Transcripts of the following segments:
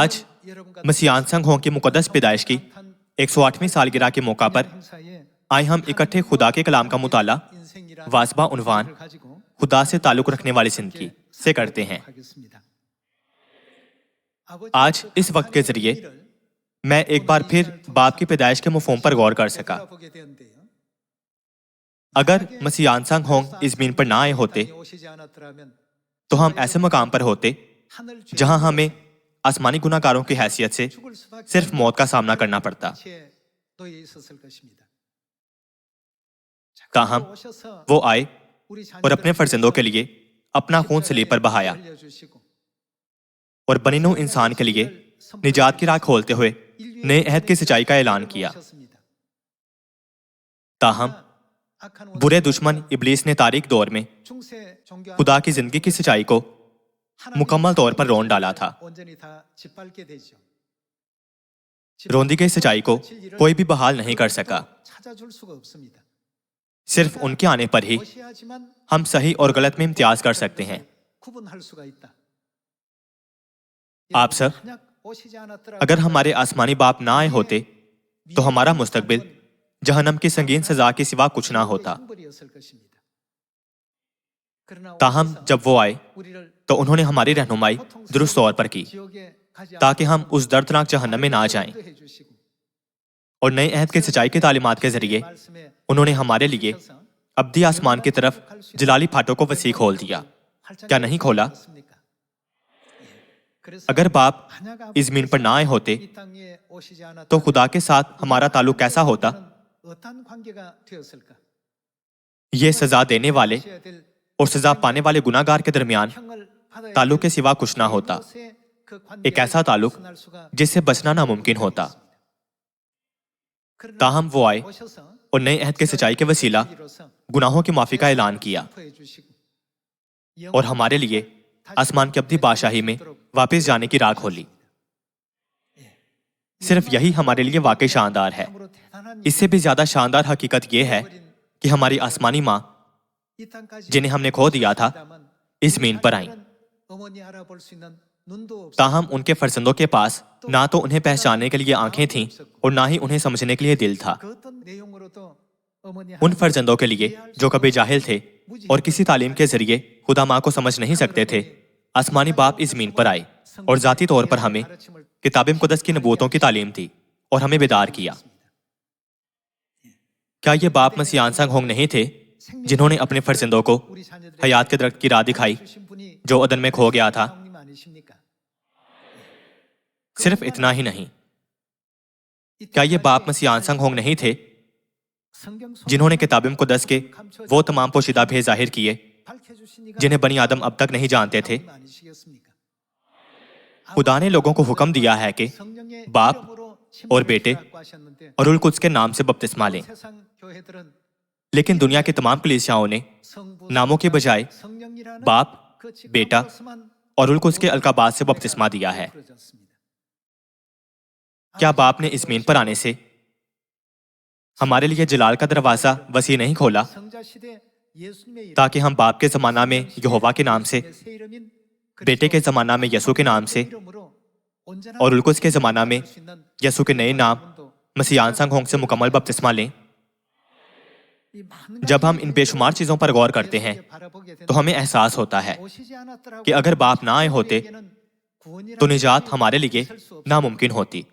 आज मसीह आनसंग होंग की मुकद्दस पैदाइश की 108वीं सालगिरह के मौका पर आए हम इकट्ठे खुदा के कलाम का मुताला वाजबा उन्वान खुदा से ताल्लुक रखने वाली जिंदगी से करते हैं। आज इस वक्त के जरिए मैं एक बार फिर बाप की पैदाइश के मफहूम पर गौर कर सका। अगर मसीह आनसंग होंग इस ज़मीन पर ना आए होते तो हम ऐसे मकाम पर होते जहां हमें आसमानी गुनाहगारों की हैसियत से सिर्फ मौत का सामना करना पड़ता। ताहम वो आए और अपने फर्जंदों के लिए अपना खून सलीब पर बहाया और बनिनो इंसान के लिए निजात की राह खोलते हुए नए अहद की सच्चाई का ऐलान किया। ताहम बुरे दुश्मन इब्लीस ने तारीख दौर में खुदा की जिंदगी की सच्चाई को मुकम्मल तौर पर रोन डाला था। रोंदी गई सच्चाई को कोई भी बहाल नहीं कर सका। सिर्फ उनके आने पर ही हम सही और गलत में इम्तियाज कर सकते हैं। आप सब, अगर हमारे आसमानी बाप ना आए होते तो हमारा मुस्तकबिल जहन्नम की संगीन सजा के सिवा कुछ ना होता। ताहम जब वो आए तो उन्होंने हमारी रहनुमाई दुरुस्त तौर पर की ताकि हम उस दर्दनाक जहन्नम में ना जाएं। और नए अहद के सच्चाई की तालीमात के जरिए उन्होंने हमारे लिए अब्दी आसमान की तरफ जलाली फाटों को वसी खोल दिया। क्या नहीं खोला? अगर बाप इस ज़मीन पर ना आए होते तो खुदा के साथ हमारा ताल्लुक कैसा होता? ये सजा देने वाले और सजा पाने वाले गुनाहगार के दरमियान ताल्लुक के सिवा कुछ ना होता। एक ऐसा ताल्लुक जिससे बचना नामुमकिन होता। ताहम वो आए और नए अहद के सच्चाई के वसीला गुनाहों की माफी का ऐलान किया और हमारे लिए आसमान की अब्दी बादशाही में वापस जाने की राह खोली। सिर्फ यही हमारे लिए वाकई शानदार है। इससे भी ज्यादा शानदार हकीकत यह है कि हमारी आसमानी माँ जिन्हें हमने खो दिया था इस ज़मीन पर आई। ताहम उनके फर्जंदों के पास ना तो उन्हें पहचानने के लिए आंखें थीं और ना ही उन्हें समझने के लिए दिल था। उन फर्जंदों के लिए जो कभी जाहिल थे और किसी तालीम के जरिए खुदा माँ को समझ नहीं सकते थे, आसमानी बाप इस ज़मीन पर आए और जाती तौर पर हमें किताब मुक़द्दस की नबूवतों की तालीम दी और हमें बेदार किया। क्या ये बाप मसीह आनसंग होंग नहीं थे जिन्होंने अपने फर्जंदों को हयात के दरख्त की राह दिखाई जो अदन में खो गया था? सिर्फ इतना ही नहीं, क्या ये बाप मसीह आनसंग होंग नहीं थे जिन्होंने किताब मुक़द्दस के वो तमाम पोशीदा भेद जाहिर किए जिन्हें बनी आदम अब तक नहीं जानते थे? खुदा ने लोगों को हुक्म दिया है कि बाप और बेटे और रुल कुद्स के नाम से बपतिस्मा लें, लेकिन दुनिया की तमाम कलीसियाओं ने नामों के बजाय बाप, बेटा और रुल कुद्स के अलकाबात से बपतिस्मा दिया है। क्या बाप ने इस ज़मीन पर आने से हमारे लिए जलाल का दरवाजा वसी नहीं खोला ताकि हम बाप के जमाना में यहोवा के नाम से, बेटे के जमाना में यसू के नाम से और रुल कुद्स के जमाना में यसू के नए नाम मसीह आनसंग होंग से मुकम्मल बपतिस्मा लें? जब हम इन बेशुमार चीजों पर गौर करते हैं तो हमें एहसास होता है कि अगर बाप ना आए होते तो निजात हमारे लिए नामुमकिन होती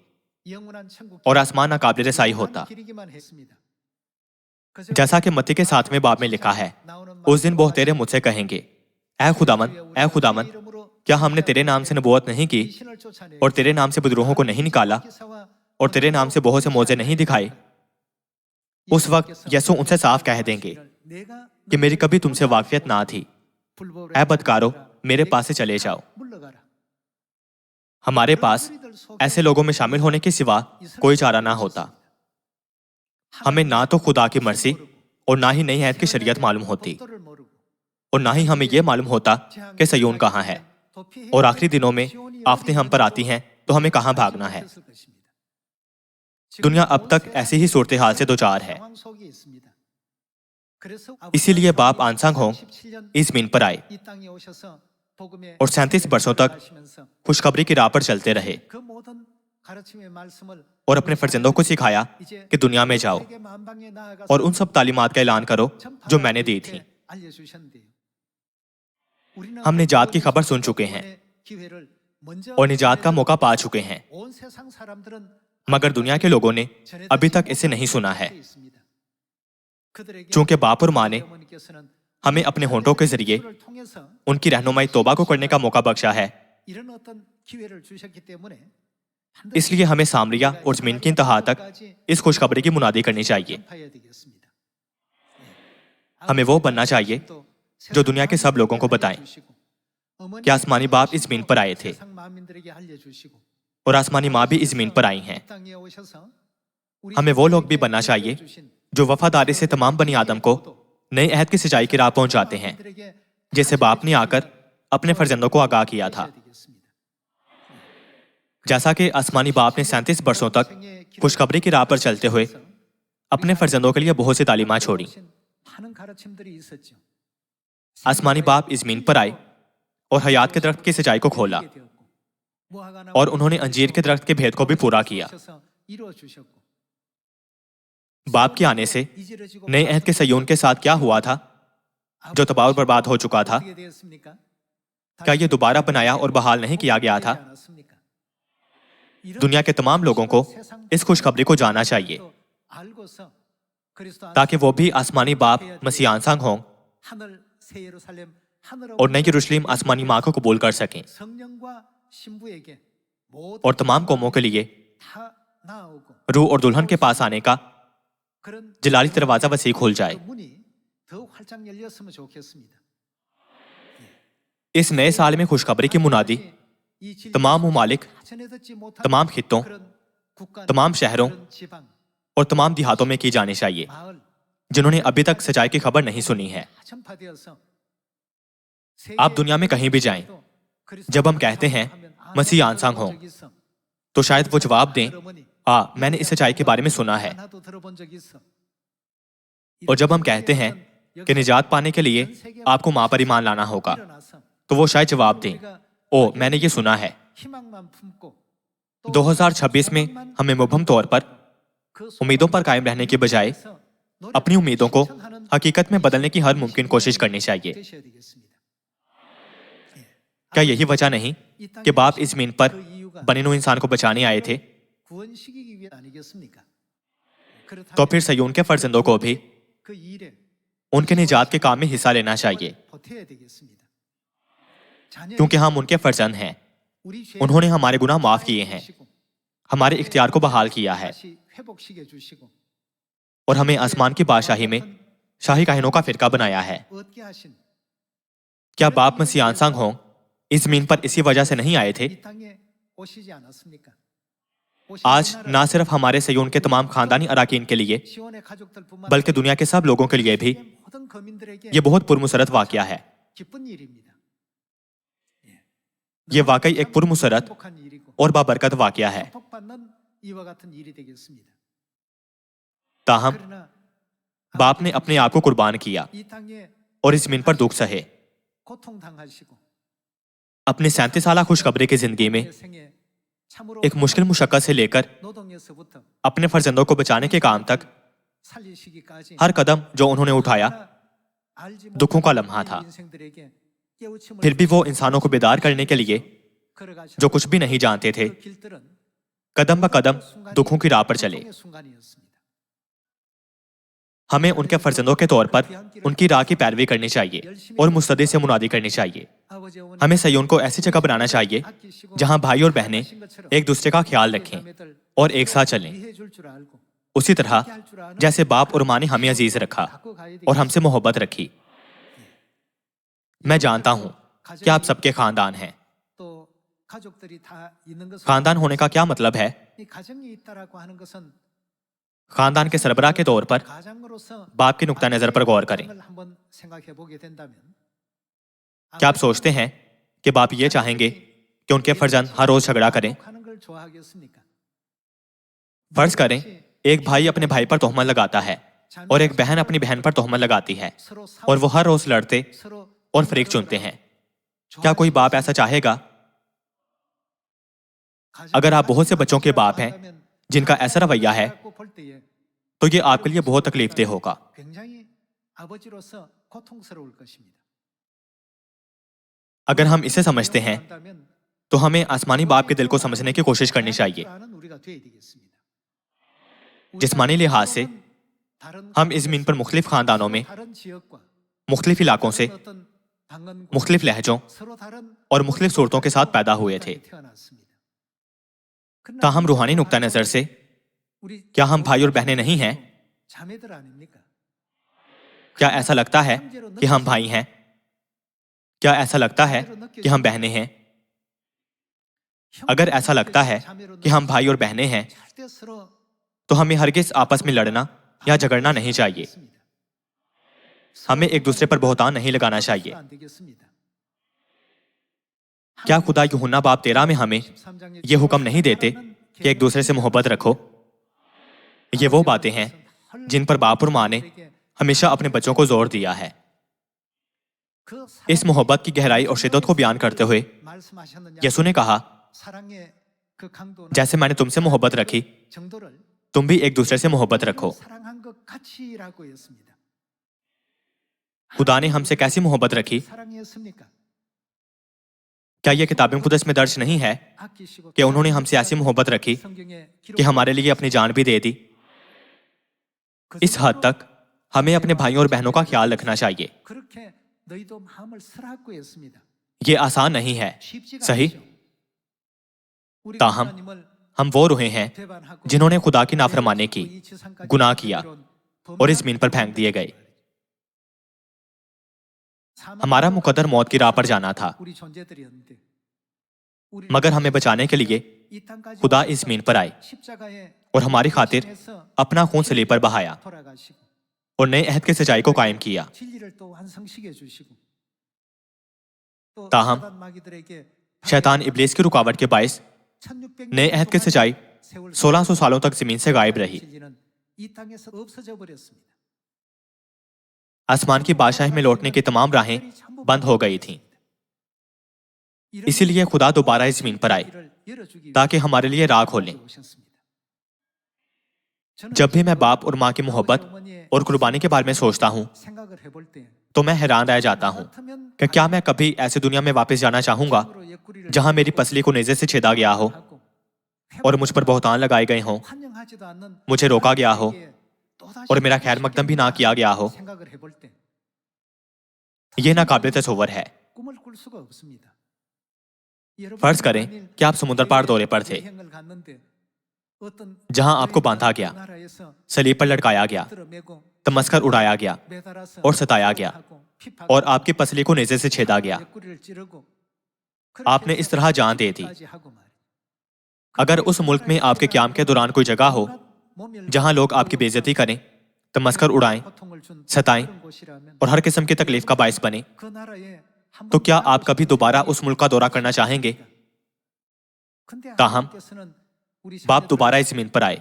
और आसमान नाकाबिल रसाई होता। जैसा कि मत्ती के 7वें बाब में लिखा है, उस दिन बहुतेरे मुझसे कहेंगे, ऐ खुदावन, क्या हमने तेरे नाम से नबूवत नहीं की और तेरे नाम से बदरूहों को नहीं निकाला और तेरे नाम से बहुत से मौजे नहीं दिखाए? उस वक्त यसू उनसे साफ कह देंगे कि मेरी कभी तुमसे वाकफियत ना थी। ऐ बदकारो, मेरे पास से चले जाओ। हमारे पास ऐसे लोगों में शामिल होने के सिवा कोई चारा ना होता। हमें ना तो खुदा की मर्जी और ना ही नई अहद की शरीयत मालूम होती और ना ही हमें यह मालूम होता कि सयोन कहाँ है और आखिरी दिनों में आफतें हम पर आती हैं तो हमें कहाँ भागना है। दुनिया अब तक ऐसी ही सूरत हाल से दो चार है। इसीलिए बाप आनसंग होंग इस ज़मीन पर आए और 37 वर्षों तक खुशखबरी की राह पर चलते रहे और अपने फर्जंदों को सिखाया कि दुनिया में जाओ और उन सब तालीमात का ऐलान करो जो मैंने दी थी। हम निजात की खबर सुन चुके हैं और निजात का मौका पा चुके हैं, मगर दुनिया के लोगों ने अभी तक इसे नहीं सुना है। चूंकि बाप और माँ ने हमें अपने होंठों के जरिए उनकी रहनुमाई तौबा को करने का मौका बख्शा है, इसलिए हमें सामरिया और जमीन की इंतहा तक इस खुशखबरी की मुनादी करनी चाहिए। हमें वो बनना चाहिए जो दुनिया के सब लोगों को बताएं कि आसमानी बाप इस जमीन पर आए थे और आसमानी माँ भी इस जमीन पर आई हैं। हमें वो लोग भी बनना चाहिए जो वफादारी से तमाम बनी आदम को नए अहद की सच्चाई की राह पहुंचाते हैं, जैसे बाप ने आकर अपने फर्जंदों को आगाह किया था। जैसा कि आसमानी बाप ने 37 वर्षों तक खुशखबरी की राह पर चलते हुए अपने फर्जंदों के लिए बहुत सी तालीमात छोड़ी। आसमानी बाप इस जमीन पर आए और हयात के दरख्त की सच्चाई को खोला और उन्होंने अंजीर के दरख्त के भेद को भी पूरा किया। बाप के आने से नए अहद के सयून के साथ क्या हुआ था जो तबाह और बर्बाद हो चुका था? क्या यह दोबारा बनाया और बहाल नहीं किया गया था? दुनिया के तमाम लोगों को इस खुशखबरी को जानना चाहिए ताकि वो भी आसमानी बाप मसीह आंसांग हों और नई यरूशलेम आसमानी माँ को कबूल कर सकें और तमाम कौमों के लिए रूह और दुल्हन के पास आने का जलाली दरवाजा वसी खुल जाए। इस नए साल में खुशखबरी की मुनादी तमाम मुमालिक, तमाम खित्तों, तमाम शहरों और तमाम देहातों में की जानी चाहिए जिन्होंने अभी तक सच्चाई की खबर नहीं सुनी है। आप दुनिया में कहीं भी जाएं, जब हम कहते हैं मसीह आंसांग हो, तो शायद वो जवाब दें, मैंने इस सच्चाई के बारे में सुना है। और जब हम कहते हैं कि निजात पाने के लिए आपको माँ पर ईमान लाना होगा, तो वो शायद जवाब दें, मैंने ये सुना है। 2026 में हमें मुबहम तौर पर उम्मीदों पर कायम रहने के बजाय अपनी उम्मीदों को हकीकत में बदलने की हर मुमकिन कोशिश करनी चाहिए। क्या यही वजह नहीं कि बाप इस जमीन पर बने नुए इंसान को बचाने आए थे? तो फिर सयून के फर्जंदों को भी उनके निजात के काम में हिस्सा लेना चाहिए, क्योंकि हम उनके फर्जंद हैं। उन्होंने हमारे गुनाह माफ किए हैं, हमारे इख्तियार को बहाल किया है और हमें आसमान की बादशाही में शाही काहिनों का फिरका बनाया है। क्या बाप मसीह आंसांग हों इस जमीन पर इसी वजह से नहीं आए थे? आज ना सिर्फ हमारे सयून के तमाम खानदानी अराकीन के लिए बल्कि दुनिया के सब लोगों के लिए भी ये बहुत पुरमुसरत वाकया है। ये वाकई एक पुरमुसरत और बाबरकत वाकया है। ताहम बाप ने अपने आप को कुर्बान किया और इस जमीन पर दुख सहे। अपनी 37 साल खुशखबरी की जिंदगी में एक मुश्किल मुशक्कत से लेकर अपने फर्जंदों को बचाने के काम तक हर कदम जो उन्होंने उठाया दुखों का लम्हा था। फिर भी वो इंसानों को बेदार करने के लिए जो कुछ भी नहीं जानते थे, कदम ब कदम दुखों की राह पर चले। हमें उनके फर्जंदों के तौर पर उनकी राह की पैरवी करनी चाहिए और मुस्तदी से मुनादी करनी चाहिए। हमें सयून को ऐसी जगह बनाना चाहिए जहां भाई और बहनें एक दूसरे का ख्याल रखें और एक साथ चलें, उसी तरह जैसे बाप और माँ ने हमें अजीज रखा और हमसे मोहब्बत रखी। मैं जानता हूं कि आप सबके खानदान हैं। खानदान होने का क्या मतलब है? खानदान के सरबराह के तौर पर बाप की नुक्ता नजर पर गौर करें। क्या आप सोचते हैं कि बाप ये चाहेंगे कि उनके फर्जंद हर रोज झगड़ा करें? फर्ज करें एक भाई अपने भाई पर तोहमत लगाता है और एक बहन अपनी बहन पर तोहमत लगाती है और वो हर रोज लड़ते और फरीक चुनते हैं। क्या कोई बाप ऐसा चाहेगा? अगर आप बहुत से बच्चों के बाप हैं जिनका ऐसा रवैया है, तो ये आपके लिए बहुत तकलीफदेह होगा। अगर हम इसे समझते हैं, तो हमें आसमानी बाप के दिल को समझने की कोशिश करनी चाहिए। जिस्मानी लिहाज से हम इस ज़मीन पर मुख्तलिफ खानदानों में, मुख्तलिफ इलाकों से, मुख्तलिफ लहजों और मुख्तलिफ सूरतों के साथ पैदा हुए थे। ताहम रूहानी नुक्ता नजर से क्या हम भाई और बहनें नहीं हैं? क्या ऐसा लगता है कि हम भाई हैं? क्या ऐसा लगता है कि हम बहनें हैं? अगर ऐसा लगता है कि हम भाई और बहनें हैं, तो हमें हरगिज आपस में लड़ना या झगड़ना नहीं चाहिए। हमें एक दूसरे पर बहतान नहीं लगाना चाहिए। क्या खुदा यूहन्ना बाब 13 में हमें ये हुक्म नहीं देते कि एक दूसरे से मोहब्बत रखो? ये वो बातें हैं जिन पर बाप और माँ ने हमेशा अपने बच्चों को जोर दिया है। इस मोहब्बत की गहराई और शिद्दत को बयान करते हुए यसू ने कहा, जैसे मैंने तुमसे मोहब्बत रखी, तुम भी एक दूसरे से मोहब्बत रखो। खुदा ने हमसे कैसी मोहब्बत रखी? क्या यह किताब मुक़द्दस में दर्ज नहीं है कि उन्होंने हमसे ऐसी मोहब्बत रखी कि हमारे लिए अपनी जान भी दे दी? इस हद तक हमें अपने भाइयों और बहनों का ख्याल रखना चाहिए। ये आसान नहीं है, सही? ताहम हम वो रूहें हैं जिन्होंने खुदा की नाफरमानी की, गुनाह किया और इस ज़मीन पर फेंक दिए गए। हमारा मुकद्दर मौत की राह पर जाना था, मगर हमें बचाने के लिए खुदा इस ज़मीन पर आए और हमारी खातिर अपना खून सलीब पर बहाया और नए अहद की सच्चाई को कायम किया। ताहम शैतान इब्लीस की रुकावट के बायस नए अहद की सच्चाई 1600 सालों तक जमीन से गायब रही। आसमान की बादशाही में लौटने की तमाम राहें बंद हो गई थीं। इसीलिए खुदा दोबारा इस जमीन पर आए ताकि हमारे लिए राह खोलें। जब भी मैं बाप और माँ की मोहब्बत और कुर्बानी के बारे में सोचता हूँ, तो मैं हैरान रह जाता हूँ कि क्या मैं कभी ऐसी दुनिया में वापस जाना चाहूंगा जहां मेरी पसली को नेज़े से छेदा गया हो और मुझ पर बहतान लगाए गए हों, मुझे रोका गया हो और मेरा खैर मकदम भी ना किया गया हो। यह नाकाबिल तसव्वुर है। फर्ज करें कि आप समुद्र पार दौरे पर थे, जहां आपको बांधा गया, सलीब पर लटकाया गया, तमस्कर उड़ाया गया और सताया गया और आपकी पसली को नेज़े से छेदा गया। आपने इस तरह जान दे दी। अगर उस मुल्क में आपके क़याम के दौरान कोई जगह हो जहां लोग आपकी बेइज्जती करें, तमस्कर उड़ाएं, सताएं और हर किस्म की तकलीफ का बायस बने, तो क्या आप कभी दोबारा उस मुल्क का दौरा करना चाहेंगे? ताहम बाप दोबारा इस जमीन पर आए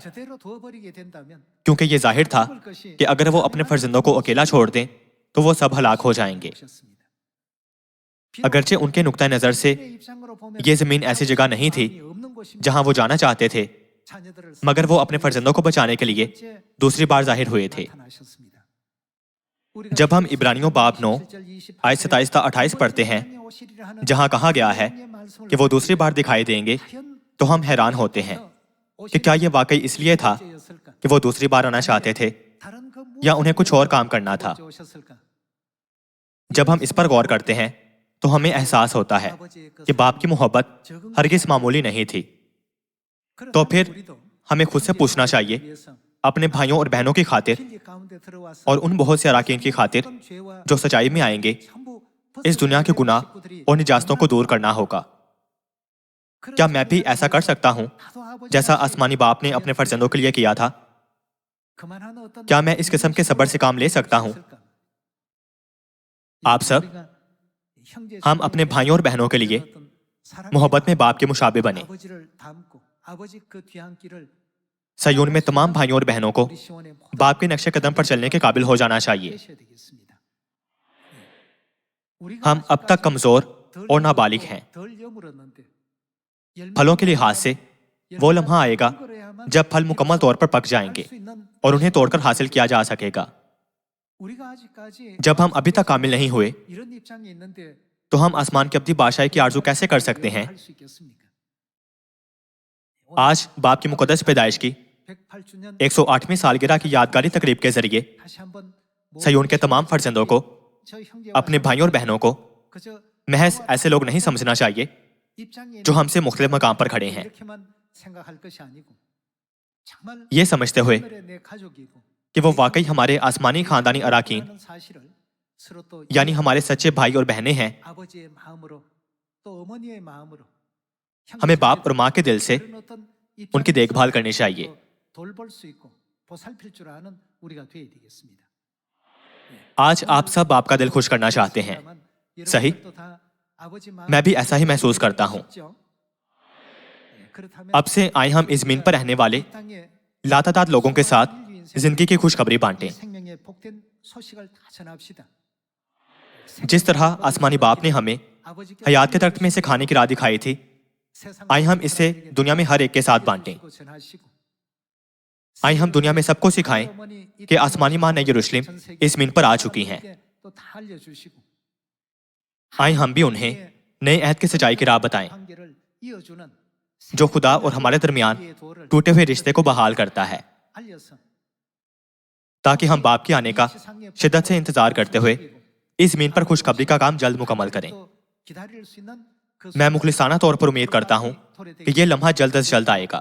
क्योंकि ये जाहिर था कि अगर वो अपने फर्जंदों को अकेला छोड़ दें तो वो सब हलाक हो जाएंगे। अगरचे उनके नुक्ता नजर से ये जमीन ऐसी जगह नहीं थी जहां वो जाना चाहते थे, मगर वो अपने फर्जंदों को बचाने के लिए दूसरी बार जाहिर हुए थे। जब हम इब्रानियों बाब 9 आयत 27 ता 28 पढ़ते हैं, जहां कहा गया है कि वो दूसरी बार दिखाई देंगे, तो हम हैरान होते हैं कि क्या ये वाकई इसलिए था कि वो दूसरी बार आना चाहते थे या उन्हें कुछ और काम करना था। जब हम इस पर गौर करते हैं तो हमें एहसास होता है कि बाप की मोहब्बत हरगिज मामूली नहीं थी। तो फिर हमें खुद से पूछना चाहिए, अपने भाइयों और बहनों की खातिर और उन बहुत से अराकीन की खातिर जो सच्चाई में आएंगे, इस दुनिया के गुनाह और निजास्तों को दूर करना होगा। क्या मैं भी ऐसा कर सकता हूं जैसा आसमानी बाप ने अपने फर्जंदों के लिए किया था? क्या मैं इस किस्म के सब्र से काम ले सकता हूं? आप सब, हम अपने भाइयों और बहनों के लिए मोहब्बत में बाप के मुशाबे बने। सयून में तमाम भाइयों और बहनों को बाप के नक्शे कदम पर चलने के काबिल हो जाना चाहिए। हम अब तक कमजोर और नाबालिग हैं। फलों के लिहाज से वो लम्हा आएगा जब फल मुकम्मल तौर पर पक जाएंगे और उन्हें तोड़कर हासिल किया जा सकेगा। जब हम अभी तक कामिल नहीं हुए तो हम आसमान की अपनी बादशाही की आरजू कैसे कर सकते हैं? आज बाप की मुकद्दस पैदाइश की 108वीं सालगिरह की यादगारी तकरीब के जरिए सयून के तमाम फर्जंदों को, अपने भाइयों और बहनों को महज ऐसे लोग नहीं समझना चाहिए जो हमसे मुख्तलिफ मकाम पर खड़े हैं। ये समझते हुए कि वो वाकई हमारे आसमानी खानदानी अराकीन यानी हमारे सच्चे भाई और बहनें हैं, हमें बाप और माँ के दिल से उनकी देखभाल करनी चाहिए। आज आप सब बाप का दिल खुश करना चाहते हैं, सही? मैं भी ऐसा ही महसूस करता हूं। अब से आए हम इस ज़मीन पर रहने वाले लातादाद लोगों के साथ जिंदगी की खुशखबरी बांटें। जिस तरह आसमानी बाप ने हमें हयात के दरख्त में से खाने की राह दिखाई थी, आए हम इसे दुनिया में हर एक के साथ बांटें। आए हम दुनिया में सबको सिखाएं कि आसमानी माँ नई यरूशलेम इस ज़मीन पर आ चुकी हैं। आए हम भी उन्हें नए अहद की सच्चाई की राह बताएं, जो खुदा और हमारे दरमियान टूटे हुए रिश्ते को बहाल करता है, ताकि हम बाप के आने का शिद्दत से इंतजार करते हुए इस ज़मीन पर खुशखबरी का काम जल्द मुकम्मल करें। मैं मुखलिसाना तौर पर उम्मीद करता हूं कि यह लम्हा जल्द से जल्द आएगा।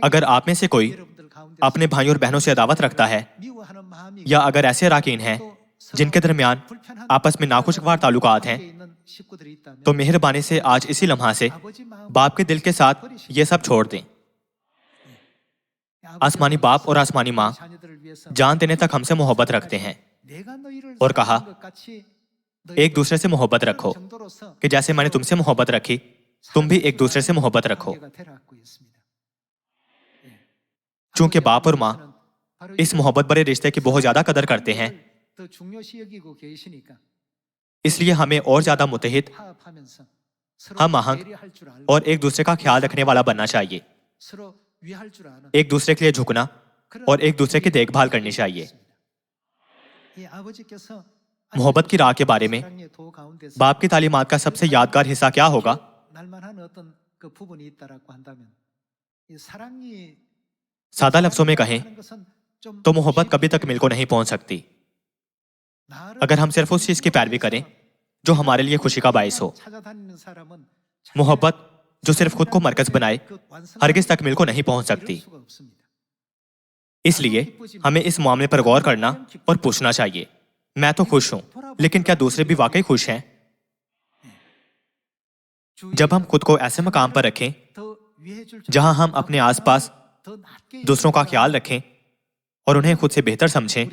अगर आप में से कोई अपने भाइयों और बहनों से अदावत रखता है, या अगर ऐसे अराकीन हैं जिनके दरमियान आपस में नाखुशगवार ताल्लुकात हैं, तो मेहरबानी से आज इसी लम्हा से बाप के दिल के साथ ये सब छोड़ दें। आसमानी बाप और आसमानी माँ जान देने तक हमसे मोहब्बत रखते हैं और कहा, एक दूसरे से मोहब्बत रखो कि जैसे मैंने तुमसे मोहब्बत रखी, तुम भी एक दूसरे से मोहब्बत रखो। चूंकि बाप और माँ इस मोहब्बत भरे रिश्ते की बहुत ज्यादा कदर करते हैं, इसलिए हमें और ज्यादा मुत्तहिद, हम आहंग और एक दूसरे का ख्याल रखने वाला बनना चाहिए। एक दूसरे के लिए झुकना और एक दूसरे की देखभाल करनी चाहिए। मोहब्बत की राह के बारे में बाप की तालीमात का सबसे यादगार हिस्सा क्या होगा? सादा लफ्जों में कहें तो मोहब्बत कभी तकमील को नहीं पहुंच सकती अगर हम सिर्फ उस चीज की पैरवी करें जो हमारे लिए खुशी का बायस हो। मोहब्बत जो सिर्फ खुद को मरकज बनाए हरगिज तकमील को नहीं पहुंच सकती। इसलिए हमें इस मामले पर गौर करना और पूछना चाहिए, मैं तो खुश हूं, लेकिन क्या दूसरे भी वाकई खुश हैं? जब हम खुद को ऐसे मकाम पर रखें जहां हम अपने आसपास दूसरों का ख्याल रखें और उन्हें खुद से बेहतर समझें,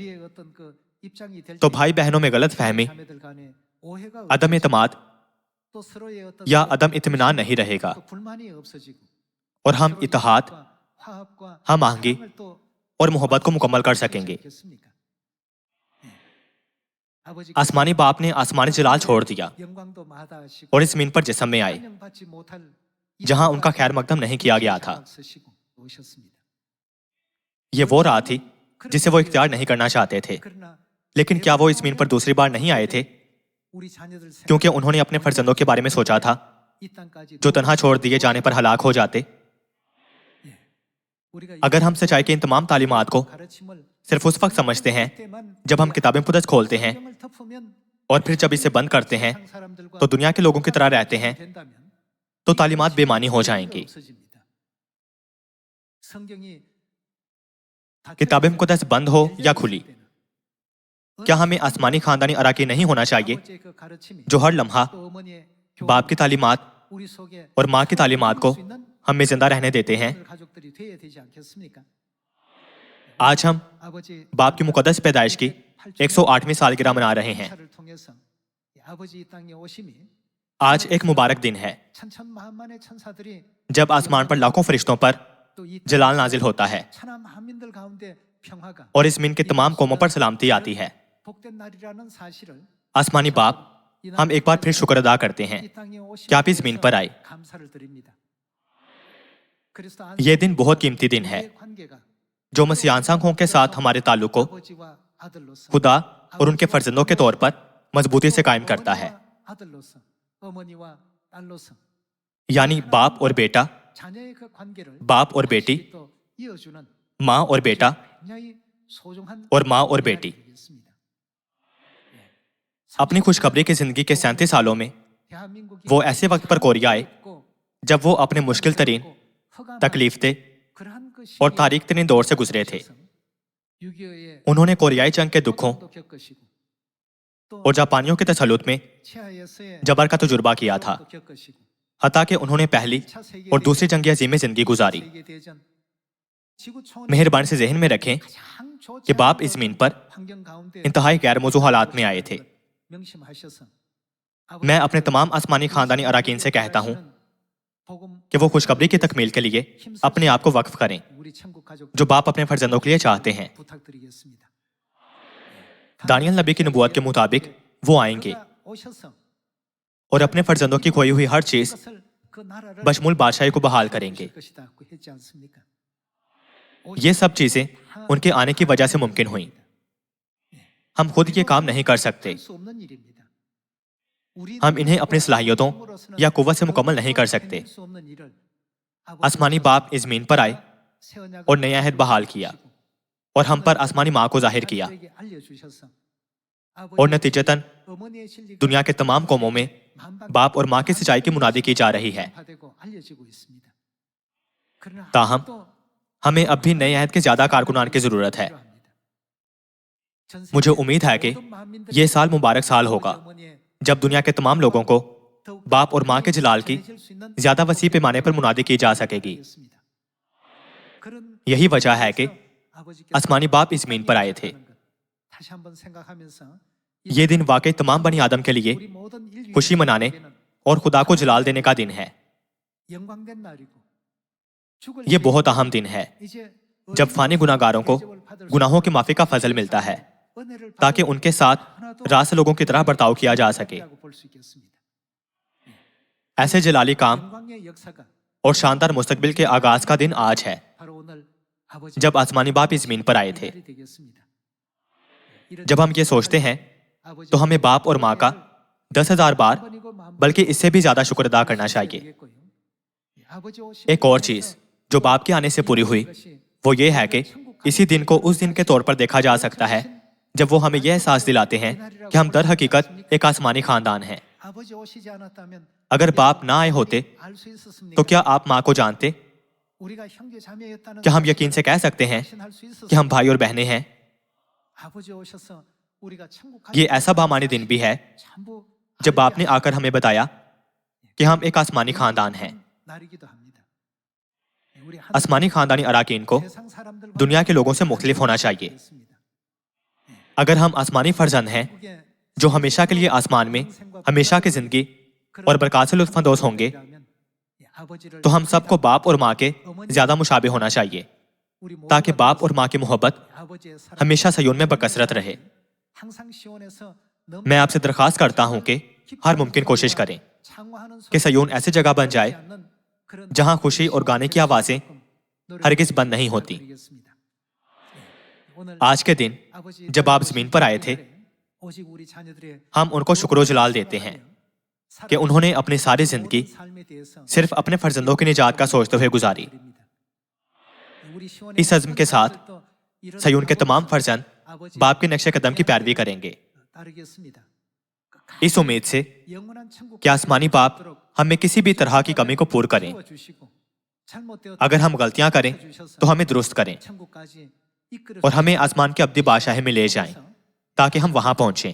तो भाई बहनों में गलत फहमी, अदम एतमाद या अदम इत्मीनान नहीं रहेगा और हम इत्तेहाद, हम आहंगी और मोहब्बत को मुकम्मल कर सकेंगे। आसमानी बाप ने आसमानी जलाल छोड़ दिया और इस ज़मीन पर जिस्म में आए जहां उनका खैर मकदम नहीं किया गया था। ये वो राह थी जिसे वो इख्तियार नहीं करना चाहते थे, लेकिन क्या वो इस ज़मीन पर दूसरी बार नहीं आए थे क्योंकि उन्होंने अपने फर्जंदों के बारे में सोचा था जो तन्हा छोड़ दिए जाने पर हलाक हो जाते? अगर हम सच्चाई की इन तमाम तालीमात को सिर्फ उस वक्त समझते हैं जब हम किताबें मुक़द्दस खोलते हैं और फिर जब इसे बंद करते हैं तो दुनिया के लोगों की तरह रहते हैं, तो तालीमात बेमानी हो जाएंगी। किताबें मुक़द्दस बंद हो या खुली, क्या हमें आसमानी खानदानी अराकी नहीं होना चाहिए जो हर लम्हा बाप की तालीमात और माँ की तालीमात को हमें जिंदा रहने देते हैं? आज हम बाप की मुकद्दस पैदाइश की 108वीं सालगिरह मना रहे हैं। आज एक मुबारक दिन है जब आसमान पर लाखों फरिश्तों पर जलाल नाजिल होता है और इस ज़मीन के तमाम कौमों पर सलामती आती है। आसमानी बाप हम एक बार फिर शुक्र अदा करते हैं कि आप इस ज़मीन पर आए। ये दिन बहुत कीमती दिन है जो मसीह सांखों के साथ हमारे ताल्लुक को खुदा और उनके फर्जंदों के तौर पर मजबूती से कायम करता है। यानी बाप और बेटा, बाप और बेटी, माँ और बेटा और माँ और बेटी। अपनी खुशखबरी की जिंदगी के 37 सालों में वो ऐसे वक्त पर कोरिया आए जब वो अपने मुश्किल तरीन, तकलीफदेह और तारीख तरीन दौर से गुजरे थे। उन्होंने कोरियाई जंग के दुखों और जापानियों के तसल्लुत में जबर का तजुर्बा किया था। हता कि उन्होंने पहली और दूसरी जंग अजीम में जिंदगी गुजारी। मेहरबानी से जहन में रखें कि बाप इस ज़मीन पर इंतहाई गैर मौजू हालात में आए थे। मैं अपने तमाम आसमानी खानदानी अराकीन से कहता हूं कि वो खुशखबरी की तकमील के लिए अपने आप को वक्फ करें जो बाप अपने फर्जंदों के लिए चाहते हैं। दानियल नबी की नबूवत के मुताबिक वो आएंगे और अपने फर्जंदों की खोई हुई हर चीज बशमुल बादशाही को बहाल करेंगे। ये सब चीजें उनके आने की वजह से मुमकिन हुई। हम खुद ये काम नहीं कर सकते। हम इन्हें अपनी सलाहियतों या कुव्वत से मुकम्मल नहीं कर सकते। आसमानी बाप इस ज़मीन पर आए और नया अहद बहाल किया और हम पर आसमानी माँ को जाहिर किया और नतीजतन दुनिया के तमाम कौमों में बाप और माँ की सच्चाई की मुनादी की जा रही है। ताहम हमें अब भी नए अहद के ज्यादा कारकुनान की जरूरत है। मुझे उम्मीद है कि यह साल मुबारक साल होगा जब दुनिया के तमाम लोगों को बाप और माँ के जलाल की ज्यादा वसी पैमाने पर मुनादी की जा सकेगी। यही वजह है कि आसमानी बाप इस ज़मीन पर आए थे। ये दिन वाकई तमाम बनी आदम के लिए खुशी मनाने और खुदा को जलाल देने का दिन है। ये बहुत अहम दिन है जब फानी गुनाहगारों को गुनाहों की माफी का फजल मिलता है ताकि उनके साथ रास लोगों की तरह बर्ताव किया जा सके। ऐसे जलाली काम और शानदार मुस्तकबिल के आगाज का दिन आज है जब आसमानी बाप इस ज़मीन पर आए थे। जब हम ये सोचते हैं तो हमें बाप और माँ का 10,000 बार बल्कि इससे भी ज्यादा शुक्र अदा करना चाहिए। एक और चीज जो बाप के आने से पूरी हुई वो ये है कि इसी दिन को उस दिन के तौर पर देखा जा सकता है जब वो हमें यह एहसास दिलाते हैं कि हम दर हकीकत एक आसमानी खानदान हैं। अगर बाप ना आए होते तो क्या आप माँ को जानते? क्या हम यकीन से कह सकते हैं कि हम भाई और बहनें हैं? ये ऐसा बामानी दिन भी है जब बाप ने आकर हमें बताया कि हम एक आसमानी खानदान हैं। आसमानी खानदानी अराकीन को दुनिया के लोगों से मुख्तलिफ होना चाहिए। अगर हम आसमानी फर्जंद हैं जो हमेशा के लिए आसमान में हमेशा की जिंदगी और बरकत से लुत्फानंदोज होंगे तो हम सबको बाप और माँ के ज्यादा मुशाबे होना चाहिए ताकि बाप और माँ की मोहब्बत हमेशा सयून में बकसरत रहे। मैं आपसे दरखास्त करता हूं कि हर मुमकिन कोशिश करें कि सयून ऐसी जगह बन जाए जहां खुशी और गाने की आवाजें हरगिज बंद नहीं होती। आज के दिन जब आप ज़मीन पर आए थे हम उनको शुक्र जलाल देते हैं कि उन्होंने अपनी सारी जिंदगी सिर्फ अपने फर्जंदों की निजात का सोचते हुए गुजारी। इस अज़्म के साथ सयून के तमाम फर्जंद बाप के नक्शे कदम की पैरवी करेंगे इस उम्मीद से कि आसमानी बाप हमें किसी भी तरह की कमी को पूर्ण करें। अगर हम गलतियां करें तो हमें दुरुस्त करें और हमें आसमान के अब्दी बादशाही में ले जाएं ताकि हम वहां पहुंचें।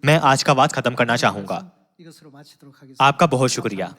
मैं आज का वाद खत्म करना चाहूंगा। आपका बहुत शुक्रिया।